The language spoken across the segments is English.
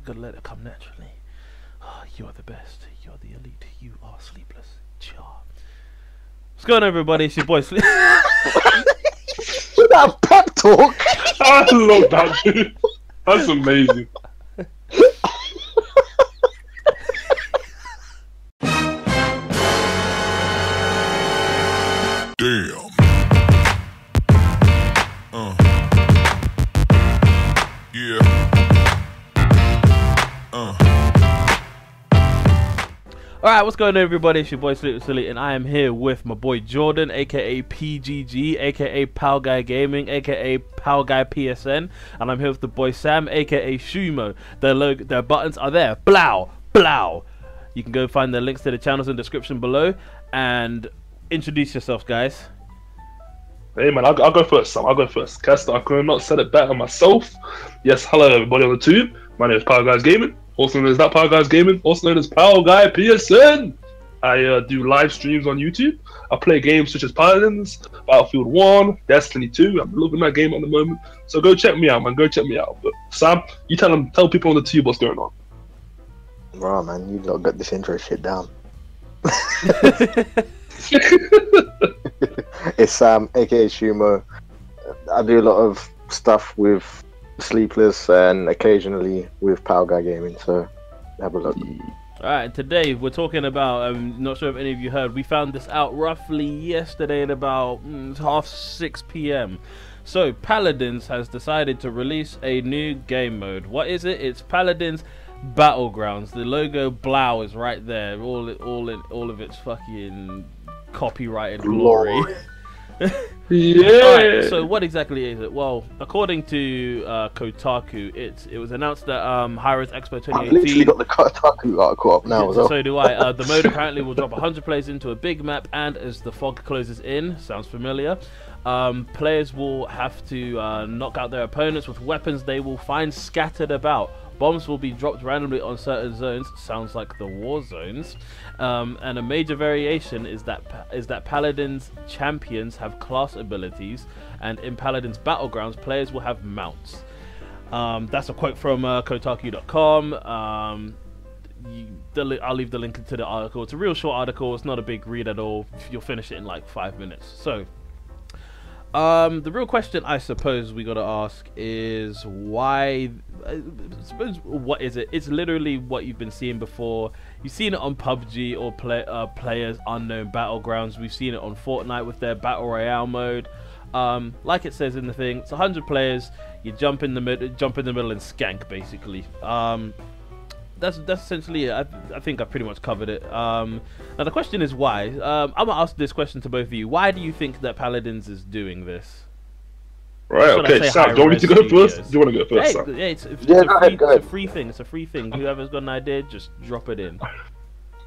gotta let it come naturally. Oh, you are the best. You're the elite. You are sleepless. Cha. What's going on, everybody? It's your boy Sleep. That pep talk. I love that, dude. That's amazing. Damn. Yeah. Alright, what's going on, everybody? It's your boy Sleep Silly, and I am here with my boy Jordan, aka PGG, aka Pal Guy Gaming, aka Pal Guy PSN, and I'm here with the boy Sam, aka Shumo. Their buttons are there. Blow, blow. You can go find the links to the channels in the description below, and introduce yourselves, guys. Hey man, I'll go first, Sam. I'll go first. Cast, I could have not said it better myself. Yes, hello everybody on the tube. My name is Pal Guys Gaming, also known as that Pal Guys Gaming, also known as Pal Guy PSN. I do live streams on YouTube. I play games such as Paladins, Battlefield 1, Destiny 2. I'm loving that game at the moment. So go check me out, man. Go check me out. But Sam, you tell people on the tube what's going on. Right, man, you lot got this intro shit down. It's Sam, aka Shumo. I do a lot of stuff with Sleepless and occasionally with Pal Guy Gaming, so have a look. Alright, today we're talking about, I'm not sure if any of you heard, we found this out roughly yesterday at about 6:30 p.m. So, Paladins has decided to release a new game mode. What is it? It's Paladins Battlegrounds. The logo Blau is right there, all of its fucking copyrighted glory. Yeah. Right, so what exactly is it? Well, according to Kotaku, it was announced that hi-rez Expo I've 2018. literally got the Kotaku article up now as well. So do I. The mode apparently will drop 100 players into a big map, and as the fog closes in, sounds familiar, players will have to knock out their opponents with weapons they will find scattered about. Bombs will be dropped randomly on certain zones, sounds like the war zones, and a major variation is that Paladins champions have class abilities, and in Paladins Battlegrounds players will have mounts. That's a quote from Kotaku.com. I'll leave the link to the article. It's a real short article, it's not a big read at all. You'll finish it in like 5 minutes. So the real question I suppose we gotta ask is why. I suppose what is it? It's literally what you've been seeing before. You've seen it on PUBG or Players Unknown Battlegrounds. We've seen it on Fortnite with their Battle Royale mode. Like it says in the thing, it's 100 players. You jump in the middle and skank basically. That's essentially it. I think I pretty much covered it. Now the question is why. I'm gonna ask this question to both of you. Why do you think that Paladins is doing this? Right, okay, Sam, do you want me to go first? Do you want to go first, Sam? Hey, it's a free thing. It's a free thing. Whoever's got an idea, just drop it in.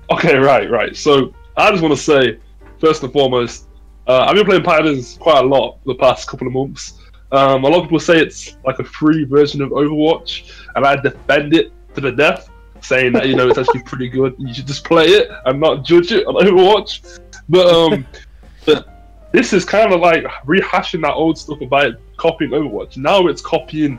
Okay, right. So, I just want to say, first and foremost, I've been playing Paladins quite a lot the past couple of months. A lot of people say it's like a free version of Overwatch, and I defend it to the death, saying that, it's actually pretty good. You should just play it and not judge it on Overwatch. But this is kind of like rehashing that old stuff about copying Overwatch. Now it's copying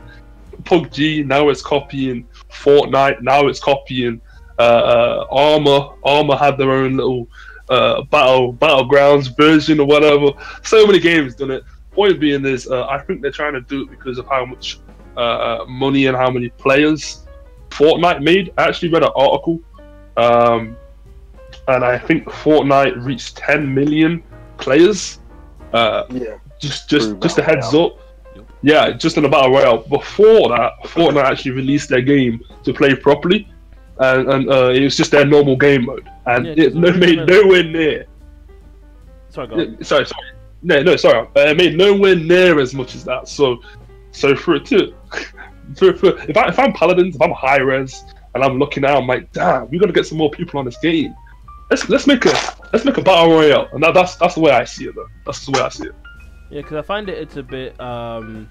PUBG, now it's copying Fortnite, now it's copying Armor. Armor had their own little Battlegrounds version or whatever. So many games done it. Point being is, I think they're trying to do it because of how much money and how many players Fortnite made. I actually read an article, and I think Fortnite reached 10 million players. Yeah. Just a heads up. Yeah, just in a Battle Royale. Before that, Fortnite actually released their game to play properly, and it was just their normal game mode, and it made nowhere near. Sorry, go on. Sorry. No, sorry. It made nowhere near as much as that. So for it to, if I'm Paladins, if I'm hi-rez, and I'm looking out, I'm like, damn, we gotta get some more people on this game. Let's make a Battle Royale, and that's the way I see it, though. That's the way I see it. Yeah, because I find it's a bit the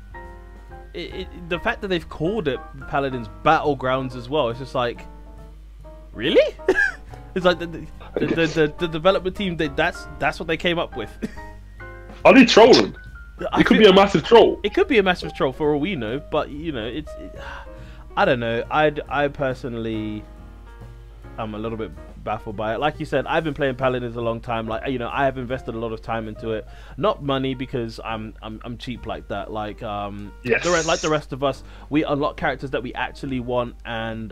fact that they've called it Paladins Battlegrounds as well. It's just like, really? It's like the development team. That's what they came up with. Are they trolling? It could be a massive troll. It could be a massive troll for all we know, but I don't know. I personally am a little bit baffled by it. Like you said, I've been playing Paladins a long time. Like, you know, I have invested a lot of time into it. Not money, because I'm cheap like that. Like Yes. like the rest of us, we unlock characters that we actually want, and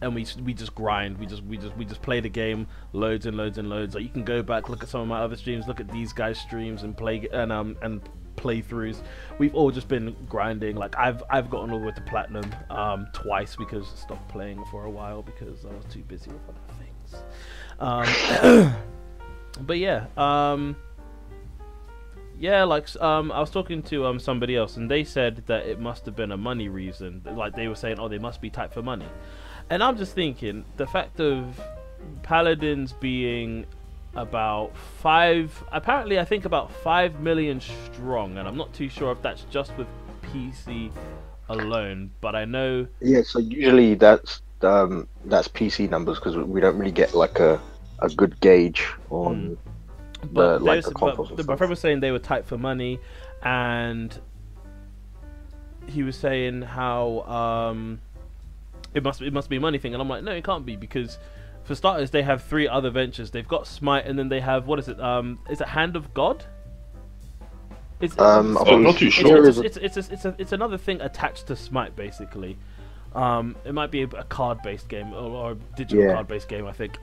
we just grind. We just play the game loads and loads and loads. Like, you can go back, look at some of my other streams, look at these guys' streams, and play and playthroughs. We've all just been grinding. Like, I've gotten all the way to platinum twice, because I stopped playing for a while because I was too busy with other things. But yeah, like I was talking to somebody else, and they said that it must have been a money reason. Like, they were saying, oh, they must be tight for money. And I'm just thinking, the fact of Paladins being about I think about 5 million strong, and I'm not too sure if that's just with PC alone, but I know. Yeah, so usually that's PC numbers, because we don't really get like a good gauge on the consoles. But my friend was saying they were tight for money, and he was saying how it must be a money thing, and I'm like, no, it can't be, because for starters, they have 3 other ventures. They've got Smite, and then they have, what is it? Is it Hand of God? I'm not too sure. It's another thing attached to Smite, basically. It might be a card-based game, or a digital card-based game, I think.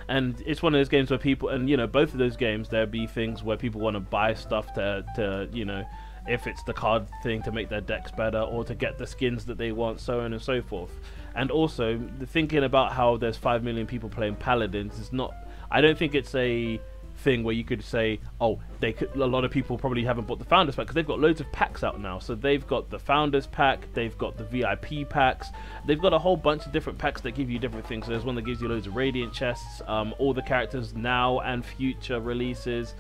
And it's one of those games where people, and you know, both of those games, there'll be things where people want to buy stuff to you know, if it's the card thing, to make their decks better, or to get the skins that they want, so on and so forth. And also, the thinking about how there's 5 million people playing Paladins is not. I don't think it's a thing where you could say, oh, a lot of people probably haven't bought the Founders Pack, because they've got loads of packs out now. So they've got the Founders Pack, they've got the VIP packs, they've got a whole bunch of different packs that give you different things. So there's one that gives you loads of Radiant chests, all the characters now and future releases,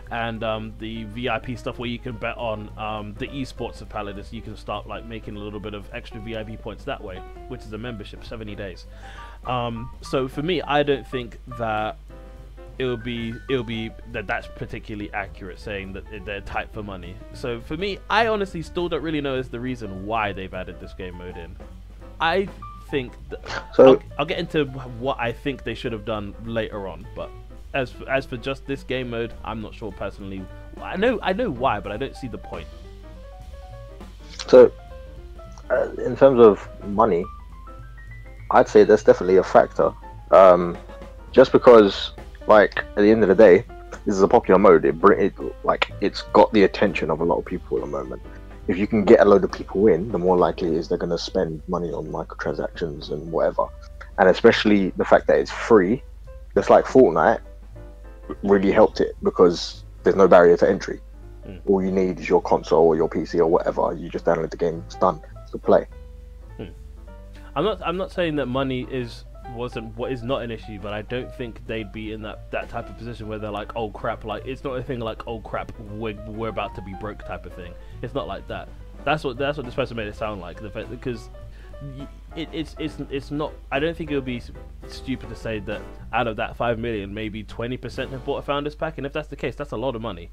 and the VIP stuff where you can bet on the esports of Paladins. You can start like making a little bit of extra VIP points that way, which is a membership, 70 days. So for me, I don't think that it'll be that's particularly accurate, saying that they're tight for money. So for me, I honestly still don't really know is the reason why they've added this game mode in. I think that, so I'll get into what I think they should have done later on, but as for just this game mode, I'm not sure personally. I know why, but I don't see the point. So in terms of money, I'd say that's definitely a factor. Just because, like, at the end of the day, this is a popular mode. It's got the attention of a lot of people at the moment. If you can get a load of people in, the more likely it is they're going to spend money on microtransactions and whatever. And especially the fact that it's free, just like Fortnite, really helped it, because there's no barrier to entry. All you need is your console or your PC or whatever. You just download the game, it's done to play. I'm not saying that money is not an issue, but I don't think they'd be in that type of position where they're like, oh crap, like it's not a thing like, oh crap, we're about to be broke type of thing. It's not like that. That's what this person made it sound like, because it's not. I don't think it would be stupid to say that out of that 5 million, maybe 20% have bought a Founders Pack, and if that's the case, that's a lot of money.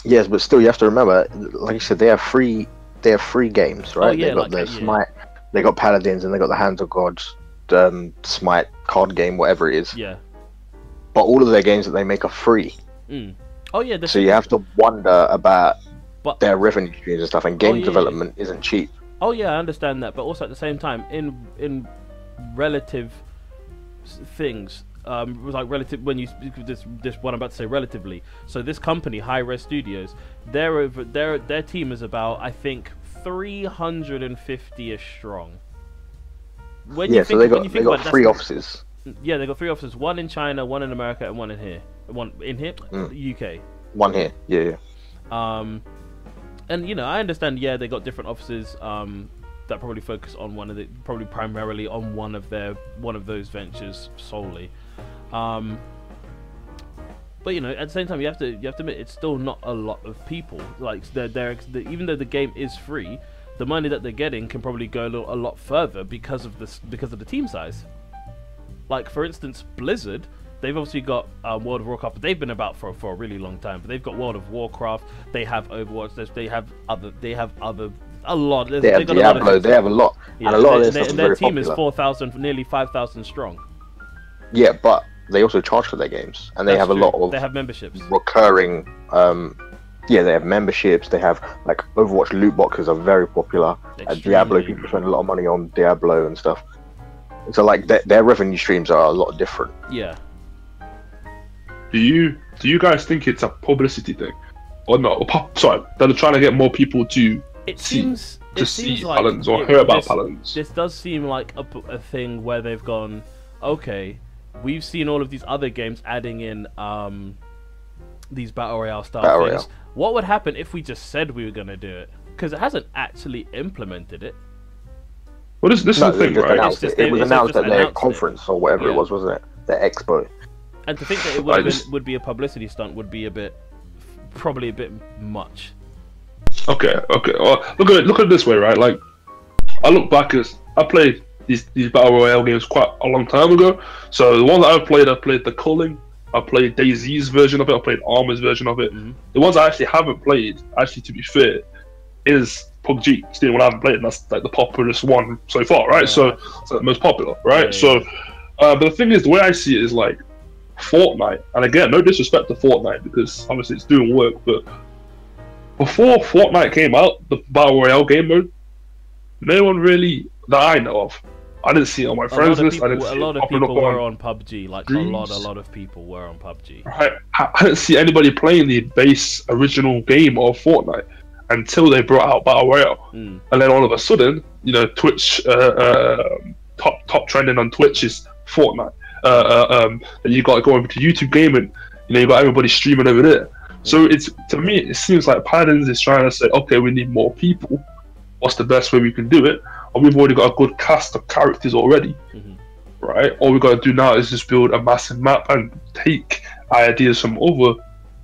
Yes, but still, you have to remember, like you said, they have free games, right? Oh, yeah, they got the Smite, they got Paladins, and they got the Hands of God, Smite card game, whatever it is. Yeah. But all of their games that they make are free. Oh yeah. So you have to wonder about their revenue streams and stuff, and game development isn't cheap. Oh yeah, I understand that, but also at the same time, in relative things, like relative, when you this what I'm about to say relatively. So this company, hi-rez Studios, their team is about, I think, 350ish strong. So they got 3 offices. Yeah, they got 3 offices. One in China, one in America, and one in here. One in here, UK. One here. Yeah. And you know, I understand. Yeah, they got different offices that probably focus on probably primarily on one of those ventures solely. But you know, at the same time, you have to admit it's still not a lot of people. Like even though the game is free, the money that they're getting can probably go a lot further because of the team size. Like for instance, Blizzard. They've obviously got World of Warcraft, but they've been about for a really long time. But they've got World of Warcraft. They have Overwatch. They have other a lot. They have got a lot of Diablo. They have a lot, yeah, and a lot of and their stuff is their very team popular. is 4,000, nearly 5,000 strong. Yeah, but they also charge for their games, and they That's have true. a lot of They have memberships. recurring. Yeah, they have memberships. They have like Overwatch loot boxes are very popular. Diablo, Extremely. people spend a lot of money on Diablo and stuff. So like their revenue streams are a lot different. Yeah. Do you guys think it's a publicity thing, or not? Or sorry, that they're trying to get more people to It see seems see like Paladins or hear about this, Paladins. This does seem like a thing where they've gone, okay, we've seen all of these other games adding in these battle royale style Battle things. Royale. What would happen if we just said we were gonna do it? Because it hasn't actually implemented it. Well, this is No, the they thing, just right? announced It's just- it. It was it's announced just at their announced it. conference or whatever Yeah. it was, wasn't it? Their expo. And to think that it I would, just- would be a publicity stunt would be probably a bit much. Okay. Well, look at it this way, right? Like, I look back as I played these battle royale games quite a long time ago. So the one that I played the Culling. I played DayZ's version of it. I played Armor's version of it. Mhm. The ones I actually haven't played, actually to be fair, is PUBG. It's the one I haven't played, and that's like the popularest one so far, right? Yeah. So it's like the most popular, right? Yeah, So, but the thing is, the way I see it is like Fortnite, and again, no disrespect to Fortnite because obviously it's doing work, but before Fortnite came out, the battle royale game mode, no one really that I know of. I didn't see it on my friends list. I didn't see a lot it of popping people up were on. on PUBG. Like streams. a lot of people were on PUBG. Right, I didn't see anybody playing the base original game of Fortnite until they brought out Battle Royale, Mm. and then all of a sudden, you know, Twitch top trending on Twitch is Fortnite. And you got to go over to YouTube Gaming. You know, you got everybody streaming over there. So it's to me, it seems like Paladins is trying to say, okay, we need more people. What's the best way we can do it? Or we've already got a good cast of characters already, right? All we got to do now is just build a massive map and take ideas from other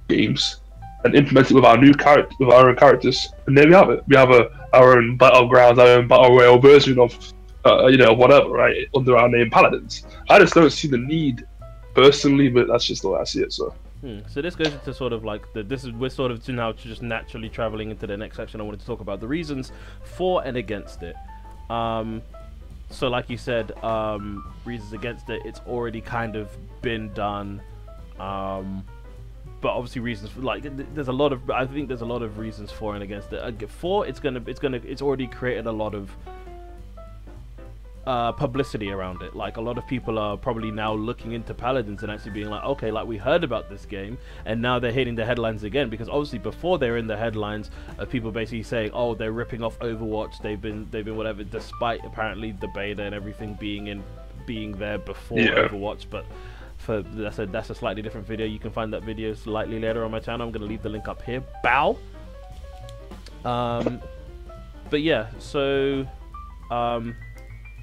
games and implement it with our new character, with our own characters, and there we have it. We have our own Battlegrounds, our own Battle Royale version of, you know, whatever, right, under our name Paladins. I just don't see the need personally, but that's just the way I see it. So. So this goes into sort of like we're sort of now just naturally traveling into the next section I wanted to talk about the reasons for and against it. So like you said, reasons against it, it's already kind of been done. But obviously reasons for, like, there's a lot of, I think there's a lot of reasons for and against it. For it's already created a lot of publicity around it. Like, a lot of people are probably now looking into Paladins and actually being like, okay, like, we heard about this game and now they're hitting the headlines again, because obviously before they were in the headlines of people basically saying, oh, they're ripping off Overwatch, they've been whatever, despite apparently the beta and everything being there before Overwatch. But that's a slightly different video. You can find that video slightly later on my channel. I'm gonna leave the link up here. Bow. But yeah, so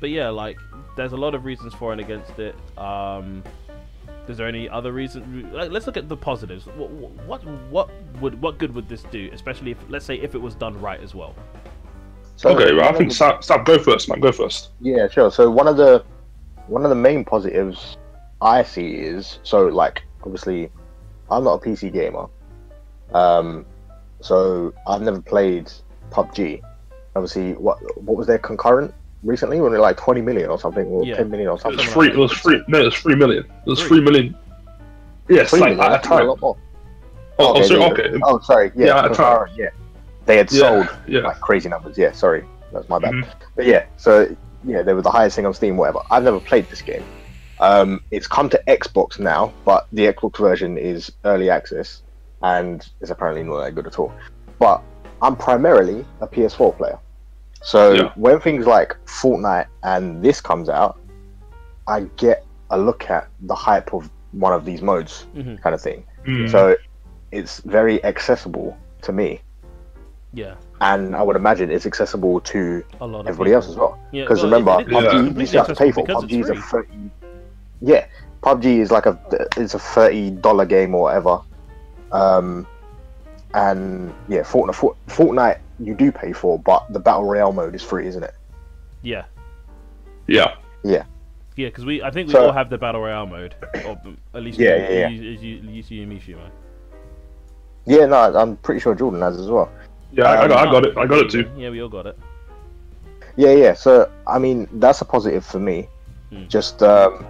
but yeah, like, there's a lot of reasons for and against it. Is there any other reason? Like, let's look at the positives. What good would this do? Especially if, let's say, if it was done right as well. So Okay, right. I think Sam, go first, man. Go first. Yeah, sure. So one of the main positives I see is, so like, obviously I'm not a PC gamer, so I've never played PUBG. Obviously, what was their concurrent recently? When they're like 20 million or something, or Yeah. 10 million or It something. was free. It was free. No, it was 3 million. It was 3 million. Yes, 3 like million, at a that's a time. lot more. Oh, sorry. yeah. Okay. Oh, sorry. Yeah, Yeah, at a time. concurrent, yeah. They had sold Yeah. like crazy numbers. Yeah, sorry, that's my bad. Mhm. But yeah, so yeah, they were the highest thing on Steam, whatever. I've never played this game. It's come to Xbox now, but the Xbox version is early access, and it's apparently not that good at all. But I'm primarily a PS4 player, so when things like Fortnite and this comes out, I get a look at the hype of one of these modes, kind of thing. Mm. So it's very accessible to me. Yeah. And I would imagine it's accessible to A lot of everybody people. else as well. Yeah, Because well, remember, it is PUBG completely you still have to pay for. accessible because PUBG is a it's free. 30. Yeah, PUBG is like it's a $30 game or whatever. And yeah, Fortnite you do pay for, but the Battle Royale mode is free, isn't it? Yeah. Yeah. Yeah, because I think we So- all have the Battle Royale mode. Or at least Yeah. you and me, Shumo. Yeah, no, I'm pretty sure Jordan has as well. Yeah, I got it. I got it too. Yeah, we all got it. Yeah. So I mean, that's a positive for me. Just the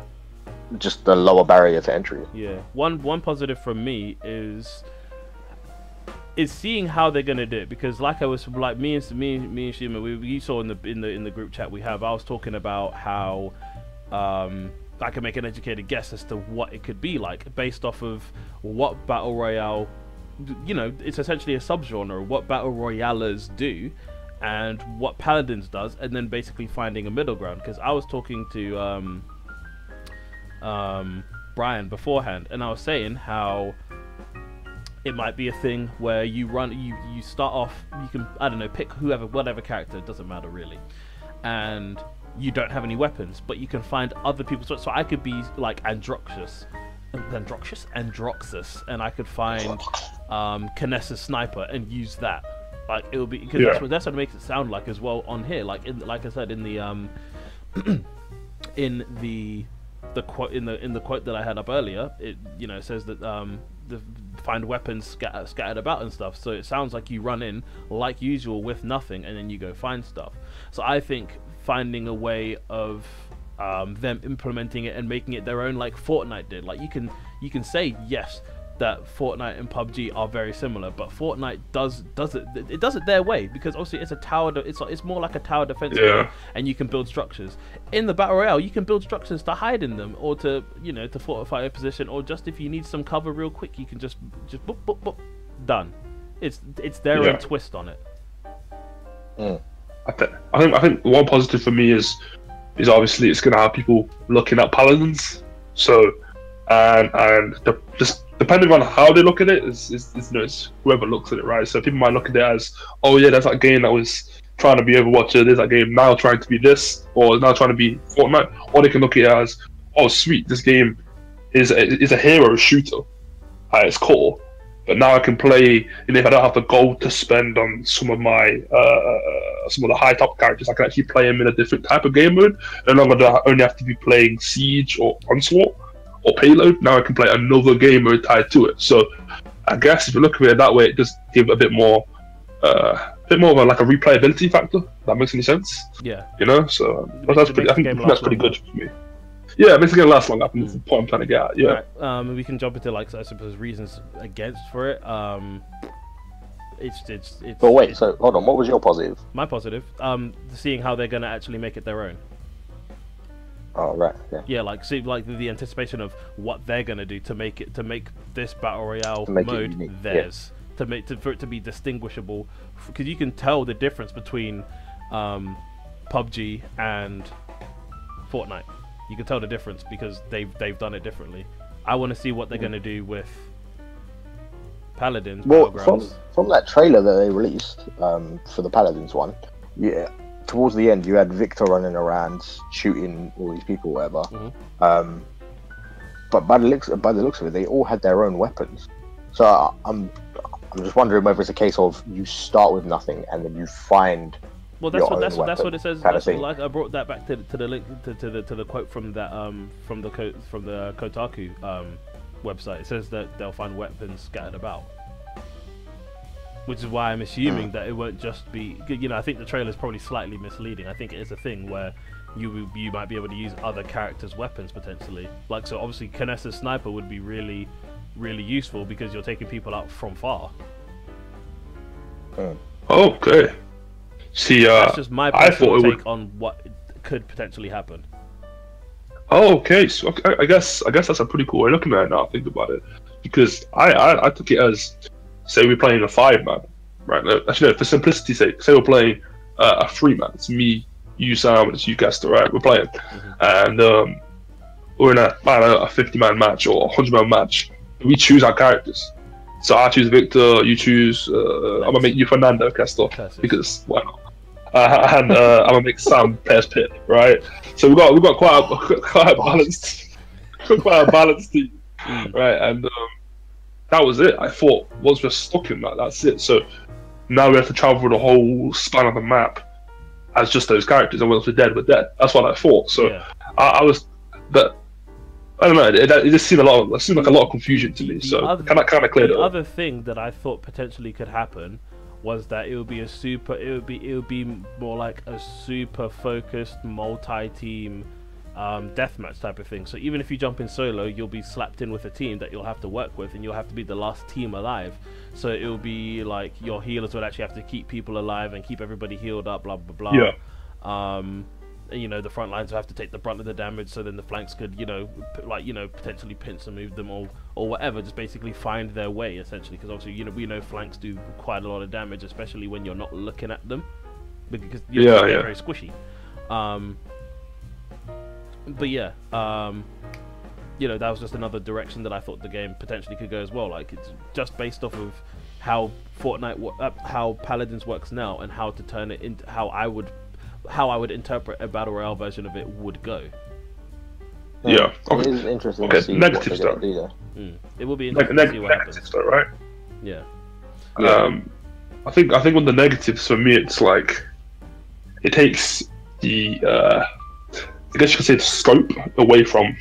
lower barrier to entry. Yeah. One positive from me is seeing how they're gonna do it, because like I was like me and Shumo, you saw in the group chat we have, I was talking about how I can make an educated guess as to what it could be like based off of what battle royale, you know, it's essentially a subgenre, what battle royales do and what Paladins does, and then basically finding a middle ground. Because I was talking to Brian beforehand, and I was saying how it might be a thing where you start off, you can, I don't know, pick whatever character, it doesn't matter really, and you don't have any weapons, but you can find other people. So I could be like Androxus, and I could find Kinessa's sniper and use that. Like it will be, because that's what it makes it sound like as well on here. Like like I said in the in the quote that I had up earlier, it says that find weapons scattered about and stuff. So it sounds like you run in like usual with nothing, and then you go find stuff. So I think finding a way of them implementing it and making it their own, like Fortnite did. Like you can say yes, that Fortnite and PUBG are very similar, but Fortnite does it their way, because obviously it's a tower. It's more like a tower defense game, and you can build structures. In the battle royale, you can build structures to hide in them, or to to fortify a position, or just if you need some cover real quick, you can just boop, boop, boop, done. It's their own twist on it. I think one positive for me is obviously it's going to have people looking at Paladins. So just depending on how they look at it is whoever looks at it, right? So people might look at it as, oh yeah, that's that game that was trying to be Overwatch, there's that game now trying to be this, or now trying to be Fortnite. Or they can look at it as, oh sweet, this game is a hero shooter at its core, but now I can play, and if I don't have the gold to spend on some of the high top characters, I can actually play them in a different type of game mode. No longer do I only have to be playing Siege or Onslaught or Payload. Now I can play another game mode tied to it. So I guess if you look at it that way, it does give a bit more of a replayability factor. If that makes any sense? Yeah. So that's pretty. I think that's pretty good for me. Yeah, it makes it gonna last long. That's the point I'm trying to get at. Yeah. Right. We can jump into, like, I suppose, reasons against for it. It's. But wait, so hold on. What was your positive? My positive, seeing how they're gonna actually make it their own. Oh right. Yeah. Yeah, like see, like the anticipation of what they're gonna do to make this battle royale mode theirs, for it to be distinguishable, because you can tell the difference between PUBG and Fortnite. You can tell the difference because they've done it differently. I want to see what they're gonna do with Paladins. Well, from that trailer that they released for the Paladins one, yeah, towards the end you had Victor running around shooting all these people, whatever. But by the looks of it, they all had their own weapons. So I'm just wondering whether it's a case of you start with nothing and then you find. Well, that's what it says. Like I brought that back to the link to the quote from that from the Kotaku website. It says that they'll find weapons scattered about, which is why I'm assuming that it won't just be. I think the trailer is probably slightly misleading. I think it is a thing where you might be able to use other characters' weapons potentially. Like, so obviously Kinessa's sniper would be really, really useful because you're taking people out from far. Okay. See, that's just my personal take on what could potentially happen. Oh, okay. So I guess that's a pretty cool way of looking at it now. I think about it, because I took it as, say we're playing a 5-man, right? Actually, no, for simplicity's sake, say we're playing a 3-man. It's me, you, Sam, and it's you, Kester, right? We're playing, and we're in a 50-man match or a 100-man match. We choose our characters. So I choose Victor, you choose. I'm gonna make you Fernando, Kester, because why not? And I'm gonna make Sam play as Pip, right? So we've got quite a balanced team, right? And that was it. I thought once we're stuck in that, that's it. So now we have to travel the whole span of the map as just those characters, and once we're dead, we're dead. That's what I thought. So yeah. I was, but I don't know. It just seemed like a lot of confusion to me. So kind of cleared it up. The other thing that I thought potentially could happen was that it would be more like a super focused multi-team deathmatch type of thing. So even if you jump in solo, you'll be slapped in with a team that you'll have to work with, and you'll have to be the last team alive. So it will be like your healers would actually have to keep people alive and keep everybody healed up, blah blah blah. Yeah. You know, the front lines will have to take the brunt of the damage, so then the flanks could, potentially pinch and move them or whatever, just basically find their way essentially, because obviously, we know flanks do quite a lot of damage, especially when you're not looking at them, because they're very squishy. But yeah, that was just another direction that I thought the game potentially could go as well. Like, it's just based off of how how Paladins works now, and how to turn it into how I would interpret a battle royale version of it would go. Yeah, it is interesting to see negative what stuff. Do there. It will be interesting to see what happens. Stuff, right? Yeah. I think one of the negatives for me, it's like it takes the I guess you could say the scope away from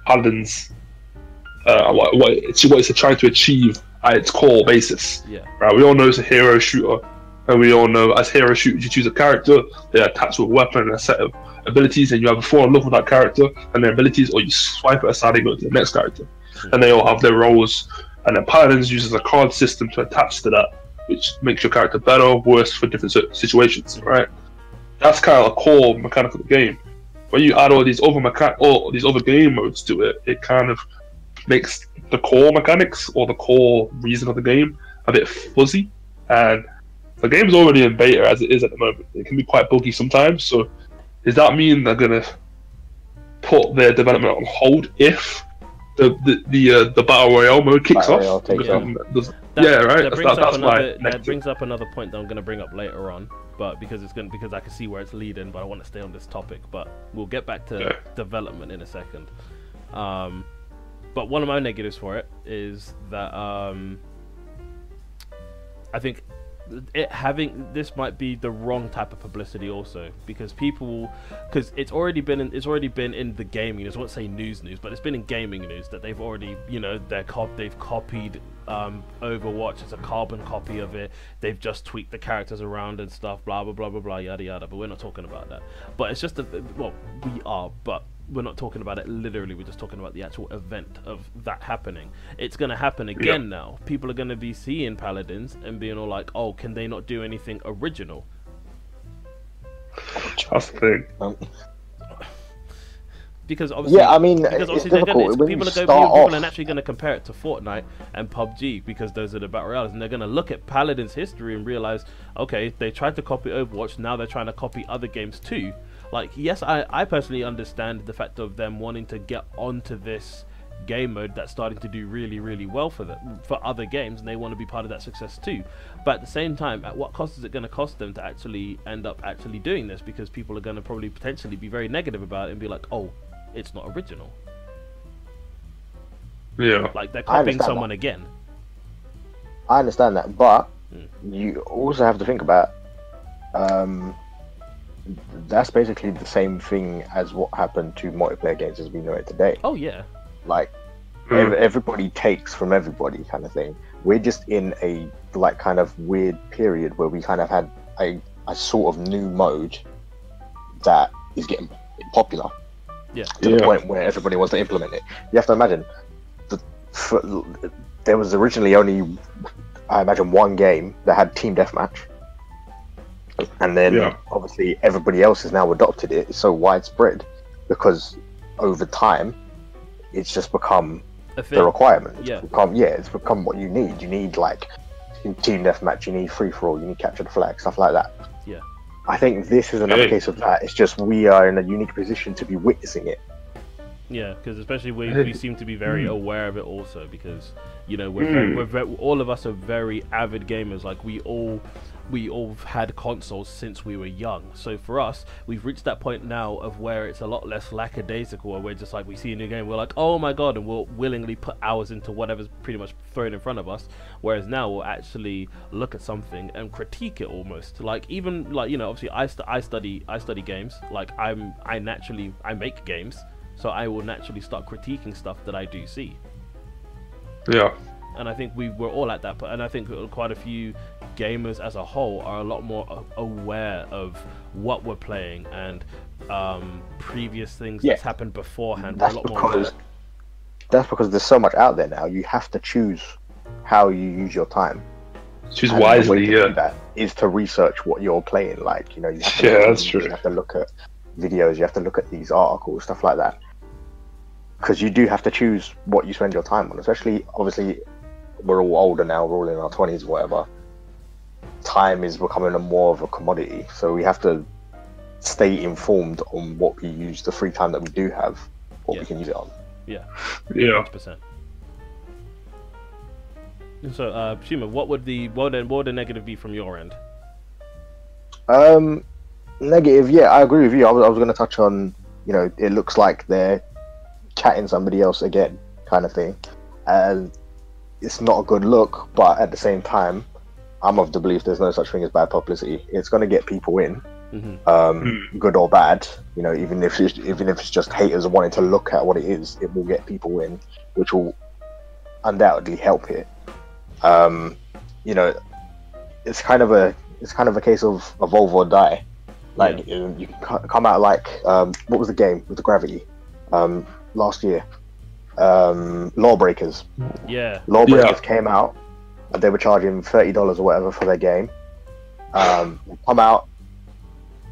Paladins. What it's trying to achieve at its core basis. Yeah. Right. We all know it's a hero shooter. And we all know, as hero shooters, you choose a character, they're attached with a weapon and a set of abilities, and you either fall in love with that character and their abilities, or you swipe it aside and go to the next character. And they all have their roles. And then Paladins uses a card system to attach to that, which makes your character better or worse for different situations, right? That's kind of a core mechanic of the game. When you add all these other game modes to it, it kind of makes the core mechanics or the core reason of the game a bit fuzzy. And the game's already in beta as it is at the moment. It can be quite buggy sometimes. So, does that mean they're gonna put their development on hold if the battle royale mode kicks off? That brings up another point that I'm gonna bring up later on, but because I can see where it's leading, but I want to stay on this topic. But we'll get back to development in a second. But one of my negatives for it is that I think this might be the wrong type of publicity also, because it's already been in the gaming news. I won't say news, but it's been in gaming news that they've already, they've copied Overwatch as a carbon copy of it. They've just tweaked the characters around and stuff, blah blah blah blah blah, yada yada. But we're not talking about that. But it's just we are, but we're not talking about it literally. We're just talking about the actual event of that happening. It's going to happen again now. People are going to be seeing Paladins and being all like, oh, can they not do anything original? That's the thing. Because obviously, people are naturally going to compare it to Fortnite and PUBG, because those are the battle royales, and they're going to look at Paladins' history and realize, okay, they tried to copy Overwatch, now they're trying to copy other games too. Like, yes, I personally understand the fact of them wanting to get onto this game mode that's starting to do really, really well for other games, and they want to be part of that success too. But at the same time, at what cost is it going to cost them to actually end up doing this? Because people are going to probably potentially be very negative about it and be like, oh, it's not original. Yeah. Like, they're copying someone again. I understand that, but you also have to think about that's basically the same thing as what happened to multiplayer games as we know it today. Oh yeah. Like, everybody takes from everybody kind of thing. We're just in a kind of weird period where we kind of had a sort of new mode that is getting popular. Yeah. To the point where everybody wants to implement it. You have to imagine there was originally only, I imagine, one game that had team deathmatch. And then obviously everybody else has now adopted it. It's so widespread because over time it's just become the requirement. It's become what you need. You need team deathmatch, you need free for all, you need capture the flag, stuff like that. Yeah. I think this is another case of that. It's just we are in a unique position to be witnessing it. Yeah, because especially we seem to be very aware of it also, because we're all of us are very avid gamers. Like, we all had consoles since we were young, so for us, we've reached that point now of where it's a lot less lackadaisical, where we're just like, we see a new game, we're like, oh my god, and we'll willingly put hours into whatever's pretty much thrown in front of us. Whereas now we'll actually look at something and critique it almost. Like, even obviously I study games. Like, I make games, so I will naturally start critiquing stuff that I do see. Yeah. And I think we were all at that point, and I think quite a few gamers as a whole are a lot more aware of what we're playing and previous things that's happened beforehand. We're a lot more aware. That's because there's so much out there now. You have to choose how you use your time. Choose wisely. The way to do that is to research what you're playing. Like, you know, you have to that's true. You have to look at videos. You have to look at these articles, stuff like that. Because you do have to choose what you spend your time on. Especially, obviously, we're all older now. We're all in our 20s, whatever. Time is becoming more of a commodity, so we have to stay informed on what we use the free time that we do have, what we can use it on. Yeah. 100%. So, Shumo, what would the negative be from your end? Negative, yeah, I agree with you. I was going to touch on, you know, it looks like they're chatting somebody else again, kind of thing, and it's not a good look. But at the same time, I'm of the belief there's no such thing as bad publicity. It's going to get people in, good or bad. You know, even if it's just haters wanting to look at what it is, it will get people in, which will undoubtedly help it. You know, it's kind of a case of evolve or die. Like you come out like what was the game with the gravity last year? Lawbreakers. Lawbreakers came out. They were charging $30 or whatever for their game. Come out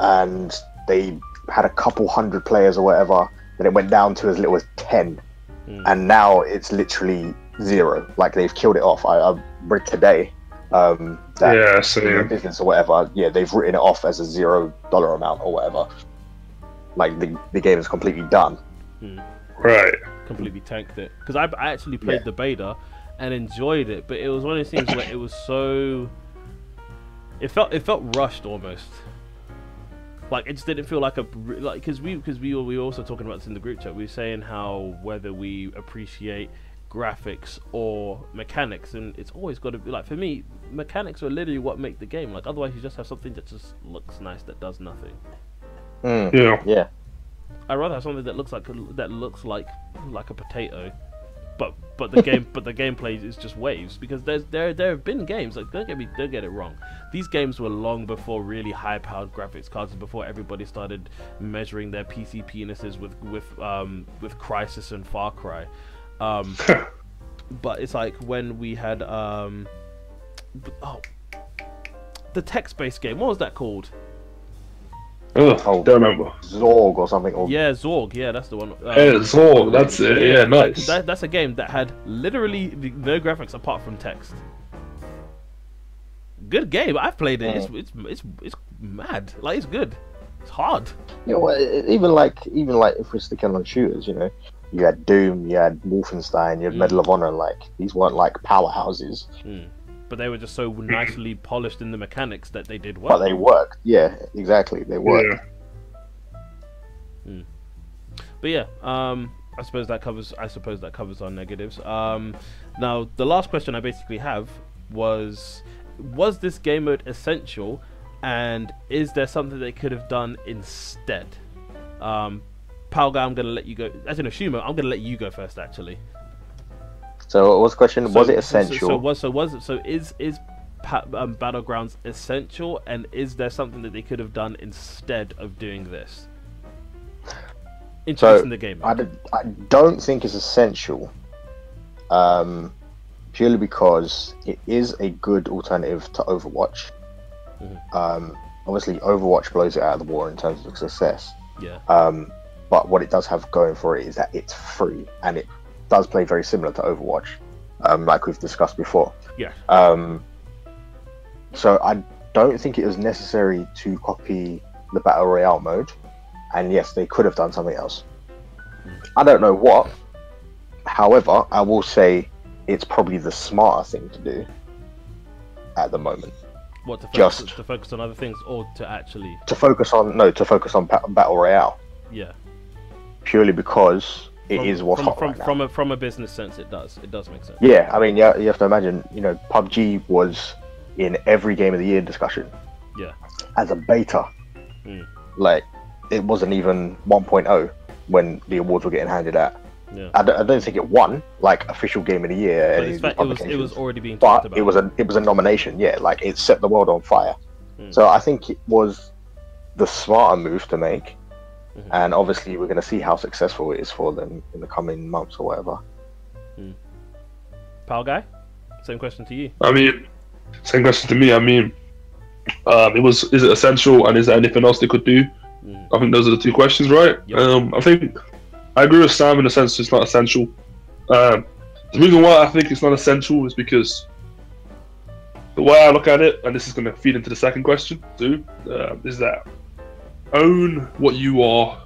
and they had a couple hundred players or whatever. Then it went down to as little as 10, and now it's literally 0. Like, they've killed it off. I read today that business or whatever. Yeah, they've written it off as a $0 amount or whatever. Like, the game is completely done. Right. Completely tanked it, because I actually played the beta and enjoyed it, but it was one of those things where it was so, it felt rushed almost. Like, it just didn't feel like because we were also talking about this in the group chat. We were saying how whether we appreciate graphics or mechanics, and it's always got to be, like, for me, mechanics are literally what make the game. Like, otherwise you just have something that just looks nice that does nothing. Yeah. I'd rather have something that looks like a potato, but the gameplay is just waves. Because there have been games, like, don't get it wrong, these games were long before really high powered graphics cards, and before everybody started measuring their PC penises with Crysis and Far Cry. But it's like when we had the text-based game, what was that called? Don't remember. Zorg or something. Yeah, Zorg. Yeah, that's the one. Zorg. That's it. Yeah, nice. That's a game that had literally no graphics apart from text. Good game. I've played it. It's mad. Like, it's good. It's hard. You know, even like if we're sticking on shooters, you know, you had Doom, you had Wolfenstein, you had Medal of Honor. Like, these weren't like powerhouses. But they were just so nicely polished in the mechanics that they did well. But they worked. Yeah, exactly. They worked. But yeah, I suppose that covers our negatives. Now, the last question I basically have was this game mode essential, and is there something they could have done instead? Palga, I'm gonna let you go. As in, Shumo, I'm gonna let you go first, actually. So, what's the question? Was it essential? Is Battlegrounds essential, and is there something that they could have done instead of doing this? Introducing the game. I don't think it's essential, purely because it is a good alternative to Overwatch. Obviously, Overwatch blows it out of the water in terms of success. Yeah. But what it does have going for it is that it's free, and it does play very similar to Overwatch, like we've discussed before. Yeah. So I don't think it was necessary to copy the Battle Royale mode, and yes, they could have done something else. I don't know what. However, I will say it's probably the smarter thing to do at the moment. What, to focus on other things, or to actually focus on Battle Royale? Yeah. Purely because it is what's hot right now. From a business sense, it does make sense. Yeah, I mean, you have to imagine, you know, PUBG was in every Game of the Year discussion. Yeah. As a beta. Like, it wasn't even 1.0 when the awards were getting handed out. Yeah. I don't think it won like official game of the year. But any in of fact, these it was publications. already being talked But about. it was a nomination. Yeah, like it set the world on fire. So I think it was the smarter move to make, and obviously we're going to see how successful it is for them in the coming months or whatever. Pal guy, same question to you. I mean, same question to me. I mean, is it essential, and is there anything else they could do? I think those are the two questions, right? Yep. I think I agree with Sam in the sense it's not essential. The reason why I think it's not essential is because the way I look at it, and this is going to feed into the second question too, is that own what you are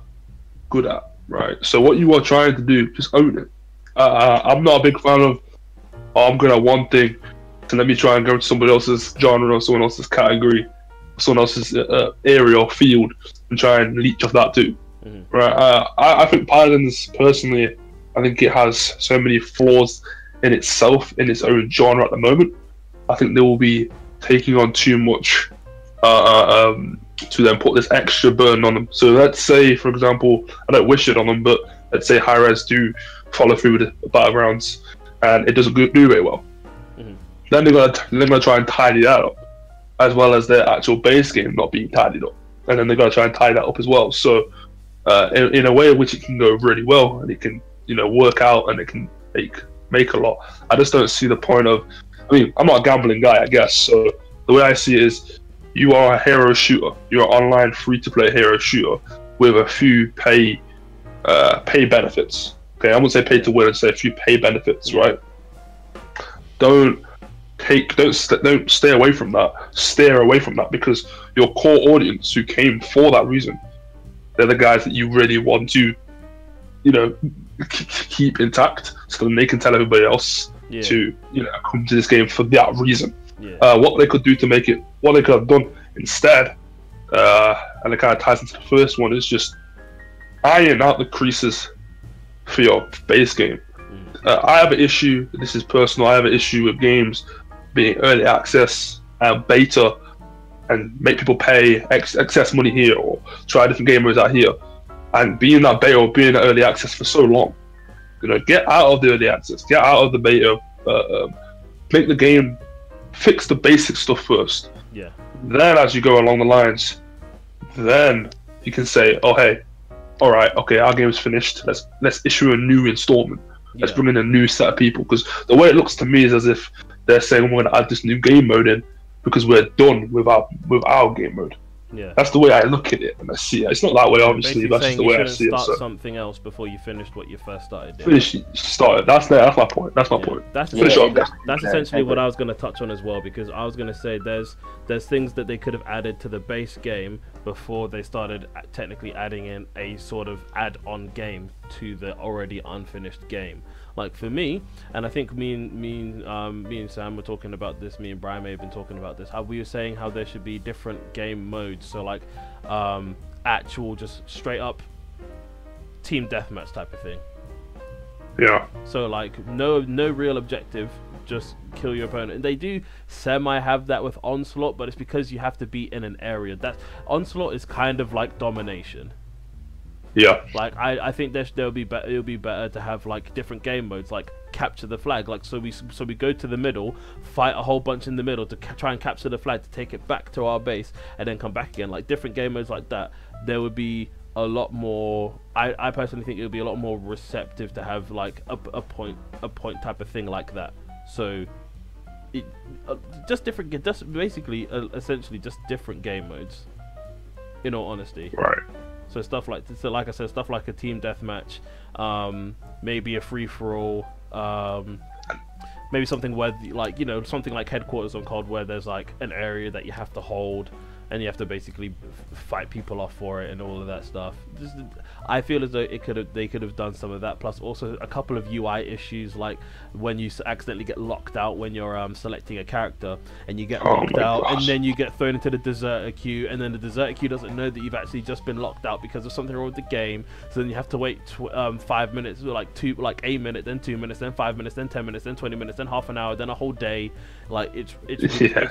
good at, right? So what you are trying to do, just own it. I'm not a big fan of, I'm good at one thing, so let me try and go to somebody else's genre or someone else's category, someone else's area or field, and try and leech off that too. Right? I think Paladins, personally, I think it has so many flaws in itself, in its own genre at the moment. I think they will be taking on too much to then put this extra burden on them. So let's say, for example, I don't wish it on them, but let's say hi-rez do follow through with the Battlegrounds and it doesn't do very well. Then they're gonna try and tidy that up, as well as their actual base game not being tidied up, and then they're gonna try and tie that up as well. So in a way in which it can go really well and it can work out and it can make a lot. I just don't see the point of. I mean, I'm not a gambling guy, I guess. So the way I see it is, you are a hero shooter. You're an online free-to-play hero shooter with a few pay benefits. Okay, I wouldn't say pay to win. I'd say a few pay benefits, right? Don't stay away from that. Steer away from that, because your core audience who came for that reason, they're the guys that you really want to, keep intact, so then they can tell everybody else to come to this game for that reason. What they could do to make it, what they could have done instead, and it kind of ties into the first one, is just iron out the creases for your base game. I have an issue, this is personal, I have an issue with games being early access and beta and make people pay excess money here or try different game modes out here, and being that beta or being that early access for so long. Get out of the early access, get out of the beta, make the game, fix the basic stuff first. Then as you go along the lines, then you can say, oh hey, all right, okay, our game is finished, let's issue a new installment. Let's bring in a new set of people, because the way it looks to me is as if they're saying we're going to add this new game mode in because we're done with our game mode. That's the way I look at it and I see it. It's not that way, obviously, but that's just the way I see it. Start something else before you finished what you first started doing. Started. That's my point. That's my point. That's essentially what I was going to touch on as well, because I was going to say there's things that they could have added to the base game before they started technically adding in a sort of add-on game to the already unfinished game. Like for me, and I think me and Sam were talking about this, me and Brian may have been talking about this, how we were saying how there should be different game modes, so like actual just straight up team deathmatch type of thing. So like no real objective, just kill your opponent. And they do semi have that with Onslaught, but it's because you have to be in an area. That Onslaught is kind of like domination. Like I think it'll be better to have like different game modes, like capture the flag. Like so we go to the middle, fight a whole bunch in the middle to try and capture the flag, to take it back to our base and then come back again. Like different game modes like that, there would be a lot more. I personally think it would be a lot more receptive to have like a point type of thing like that. So just basically essentially just different game modes, in all honesty. So stuff like like I said, stuff like a team deathmatch, maybe a free for all, maybe something where something like Headquarters on COD, where there's like an area that you have to hold and you have to basically fight people off for it and all of that stuff. I feel as though they could have done some of that, plus also a couple of UI issues, like when you accidentally get locked out when you're selecting a character, and you get locked out and then you get thrown into the deserter queue, and then the deserter queue doesn't know that you've actually just been locked out because of something wrong with the game, so then you have to wait 5 minutes, like a minute, then 2 minutes, then 5 minutes, then 10 minutes, then 20 minutes, then half an hour, then a whole day. Like it's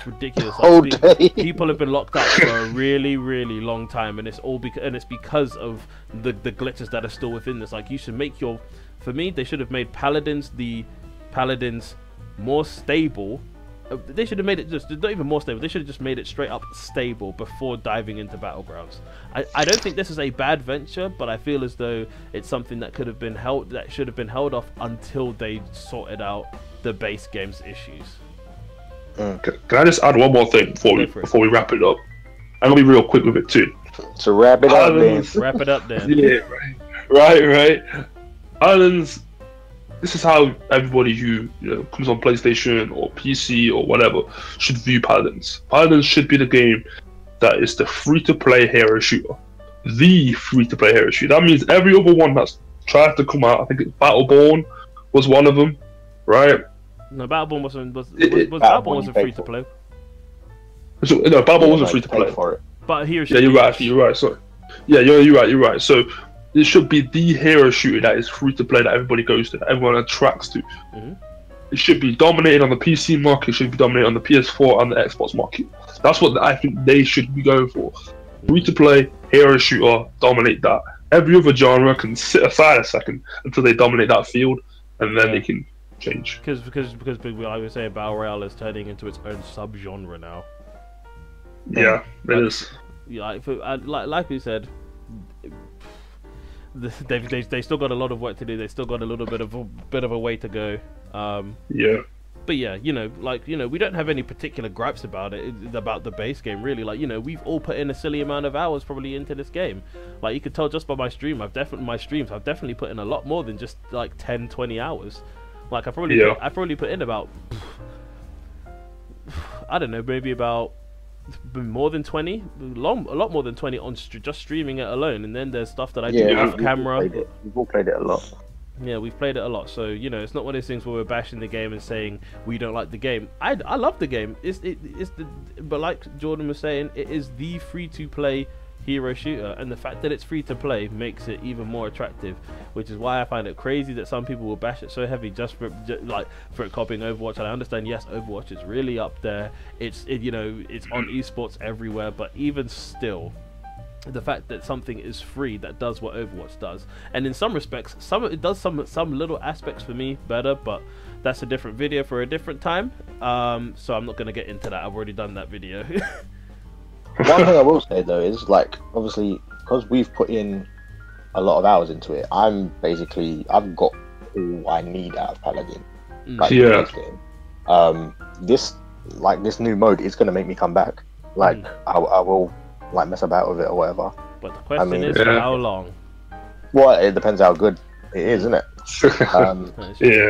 ridiculous. Like, people have been locked out for a really long time, and it's because of the glitches that are still within this. Like you should make your For me, they should have made Paladins more stable. They should have made it just not even more stable. They should have just made it straight up stable before diving into Battlegrounds. I don't think this is a bad venture, but I feel as though it's something that should have been held off until they sorted out the base game's issues. Can I just add one more thing before we wrap it up? I'm gonna be real quick with it too. So wrap it up, man. Wrap it up, then. Yeah, right. Paladins. This is how everybody who comes on PlayStation or PC or whatever should view Paladins. Paladins should be the game that is the free-to-play hero shooter. The free-to-play hero shooter. That means every other one that's tried to come out, I think Battleborn was one of them, right? No, Battleborn wasn't free-to-play. So, no, Battleborn wasn't free-to-play. For it. But here, yeah, you're right. So, yeah, you're right. So, it should be the hero shooter that is free to play, that everybody goes to, that everyone attracts to. It should be dominated on the PC market, it should be dominated on the PS4 and the Xbox market. That's what I think they should be going for. Free to play, hero shooter, dominate that. Every other genre can sit aside a second until they dominate that field, and then they can change. Because I would say Battle Royale is turning into its own sub-genre now. Yeah, it is. Yeah, like we said, they still got a lot of work to do. They still got a little bit of a way to go. Yeah. But yeah, we don't have any particular gripes about it, about the base game, really. We've all put in a silly amount of hours probably into this game. Like, you could tell just by my stream, I've definitely put in a lot more than just like 10-20 hours. Like, I probably put in about, I don't know, maybe about more than 20, a lot more than 20 on just streaming it alone. And then there's stuff that I do off camera. We've all played it a lot. Yeah, we've played it a lot, so it's not one of those things where we're bashing the game and saying we don't like the game. I love the game. But like Jordan was saying, it is the free-to-play hero shooter, and the fact that it's free-to-play makes it even more attractive, which is why I find it crazy that some people will bash it so heavy just for it copying Overwatch. And I understand, yes, Overwatch is really up there. It's on esports everywhere, but even still, the fact that something is free that does what Overwatch does, and in some respects it does some little aspects for me better, but that's a different video for a different time, so I'm not going to get into that. I've already done that video. One thing I will say though is, like, obviously because we've put in a lot of hours into it, I've got all I need out of Paladin. Like, this game. This new mode is going to make me come back. Like, I will like mess about with it or whatever. But the question is, for how long? Well, it depends how good it is, isn't it?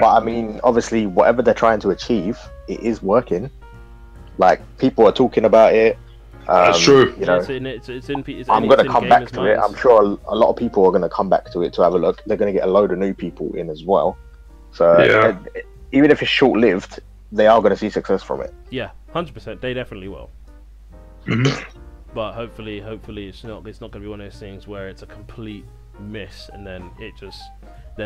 But I mean, obviously, whatever they're trying to achieve, it is working. Like, people are talking about it. That's true. I'm going to come back to it. I'm sure a lot of people are going to come back to it to have a look. They're going to get a load of new people in as well. So even if it's short-lived, they are going to see success from it. Yeah, 100%. They definitely will. But hopefully it's not going to be one of those things where it's a complete miss, and then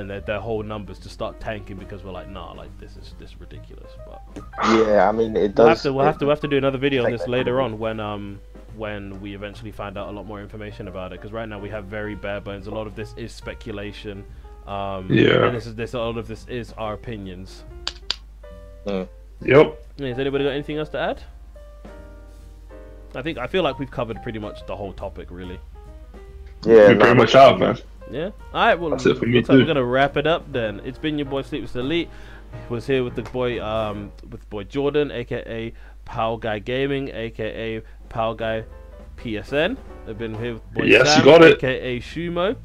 their whole numbers just start tanking because we're like, nah, like this is ridiculous. But yeah, I mean, it does. We'll have to do another video on this later on when we eventually find out a lot more information about it. Because right now we have very bare bones. A lot of this is speculation. And a lot of this is our opinions. Yep. Has anybody got anything else to add? I feel like we've covered pretty much the whole topic, really. Yeah, we pretty much have, man. Yeah. All right. Well, that's it for me too. We're gonna wrap it up then. It's been your boy Sleepless Elite. Was here with the boy Jordan, aka Pal Guy Gaming, aka Pal Guy PSN. I've been here with boy Sam, you got it. aka Shumo.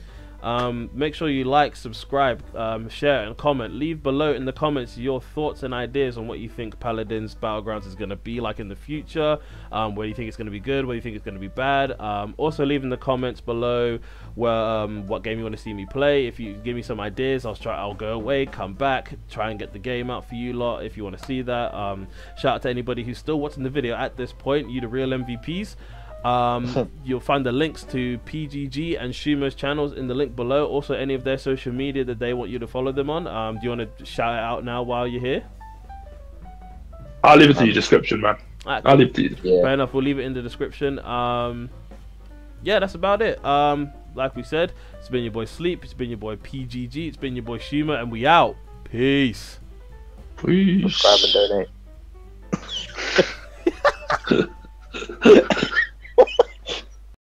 Make sure you like, subscribe, share, and comment. Leave below in the comments your thoughts and ideas on what you think Paladins Battlegrounds is going to be like in the future. Where you think it's going to be good, where you think it's going to be bad. Also leave in the comments below what game you want to see me play. If you give me some ideas, I'll go away, come back, try and get the game out for you lot if you want to see that. Shout out to anybody who's still watching the video at this point. You the real MVPs. You'll find the links to PGG and Shumo's channels in the link below. Also any of their social media that they want you to follow them on. Do you want to shout it out now while you're here? I'll leave it to your description, man. Right, I'll leave it to you. Yeah. Fair enough, we'll leave it in the description. Yeah, that's about it. like we said, it's been your boy Sleep, it's been your boy PGG, it's been your boy Shumo, and we out. Peace. Peace. Subscribe and donate.